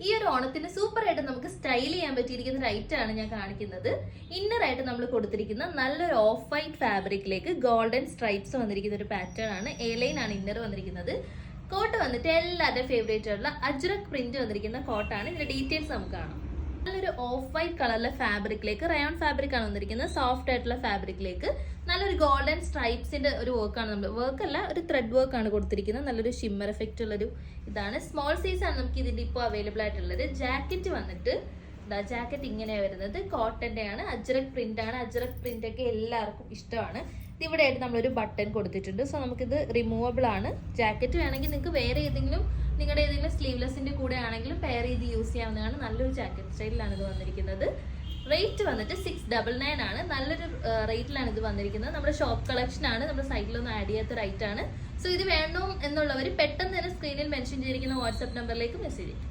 ഈ ഒരു ഓണത്തിന് സൂപ്പർ ആയിട്ട് നമുക്ക് സ്റ്റൈൽ ചെയ്യാൻ പറ്റിയിരിക്കുന്ന ഒരു ഐറ്റം ആണ് ഞാൻ കാണിക്കുന്നത്. ഇന്നർ ആയിട്ട് നമ്മൾ കൊടുത്തിരിക്കുന്ന നല്ലൊരു ഓഫ് വൈറ്റ് ഫാബ്രിക്കിലേക്ക് ഗോൾഡൻ സ്ട്രൈപ്സ് വന്നിരിക്കുന്ന ഒരു പാറ്റേൺ ആണ്. എ ലൈൻ ആണ് ഇന്നർ വന്നിരിക്കുന്നത്. കോട്ട് വന്നിട്ട് എല്ലാവരുടെ ഫേവറേറ്റ് ആയിട്ടുള്ള അജ്രക് പ്രിന്റ് വന്നിരിക്കുന്ന കോട്ടാണ്. ഇതിന്റെ ഡീറ്റെയിൽസ് നമുക്ക് കാണാം. നല്ലൊരു ഓഫ് വൈറ്റ് കളറിലെ ഫാബ്രിക്കിലേക്ക്, റയോൺ ഫാബ്രിക് ആണ് വന്നിരിക്കുന്നത്. സോഫ്റ്റ് ആയിട്ടുള്ള ഫാബ്രിക്കിലേക്ക് നല്ലൊരു ഗോൾഡൻ സ്ട്രൈപ്സിന്റെ ഒരു വർക്കാണ്, നമ്മൾ വർക്ക് അല്ല ഒരു ത്രെഡ് വർക്ക് ആണ് കൊടുത്തിരിക്കുന്നത്. നല്ലൊരു ഷിമ്മർ എഫക്റ്റ് ഉള്ളൊരു ഇതാണ്. സ്മോൾ സൈസ് ആണ് നമുക്ക് ഇതിന്റെ ഇപ്പോൾ അവൈലബിൾ ആയിട്ടുള്ളത്. ജാക്കറ്റ് വന്നിട്ട് ജാക്കറ്റ് ഇങ്ങനെയാണ് വരുന്നത്. കോട്ടന്റെ ആണ്, അജ്രക് പ്രിന്റ് ആണ്. അജ്രക് പ്രിന്റ് ഒക്കെ എല്ലാവർക്കും ഇഷ്ടമാണ്. ഇവിടെ ആയിട്ട് നമ്മളൊരു ബട്ടൺ കൊടുത്തിട്ടുണ്ട്. സോ നമുക്കിത് റിമൂവബിൾ ആണ്. ജാക്കറ്റ് വേണമെങ്കിൽ നിങ്ങൾക്ക് വേറെ ഏതെങ്കിലും നിങ്ങളുടെ ഏതെങ്കിലും സ്ലീവ്ലെസിന്റെ കൂടെ ആണെങ്കിലും പെയർ ചെയ്ത് യൂസ് ചെയ്യാവുന്നതാണ്. നല്ലൊരു ജാക്കറ്റ് സ്റ്റൈലിലാണ് ഇത് വന്നിരിക്കുന്നത്. റേറ്റ് വന്നിട്ട് 699 ആണ്. നല്ലൊരു റേറ്റിലാണ് ഇത് വന്നിരിക്കുന്നത്. നമ്മുടെ ഷോപ്പ് കളക്ഷൻ ആണ്, നമ്മുടെ സൈറ്റിലൊന്നും ആഡ് ചെയ്യാത്ത റേറ്റ് ആണ്. സോ ഇത് വേണം എന്നുള്ളവർ പെട്ടെന്ന് തന്നെ സ്ക്രീനിൽ മെൻഷൻ ചെയ്തിരിക്കുന്ന വാട്സ്ആപ്പ് നമ്പറിലേക്ക് മെസ്സേജ് ചെയ്യും.